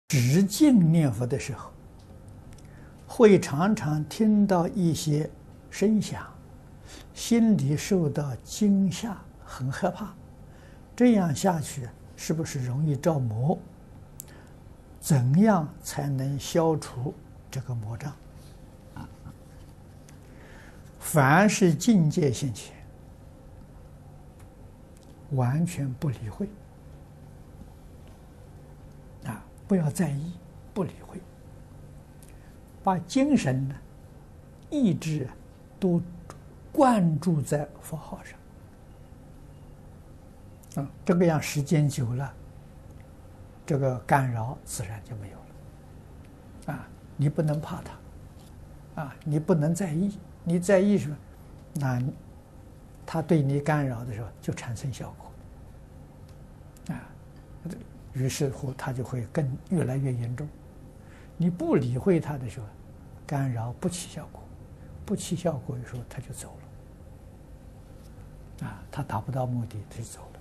止境念佛的时候，会常常听到一些声响，心里受到惊吓，很害怕。这样下去是不是容易着魔？怎样才能消除这个魔障？凡是境界现前，完全不理会不要在意，不理会，把精神呢、意志都灌注在佛号上这个样时间久了，这个干扰自然就没有了你不能怕它你不能在意，你在意什么？那它对你干扰的时候就产生效果于是乎它就会越来越严重。你不理会它的时候，干扰不起效果，不起效果的时候它就走了它达不到目的，它就走了。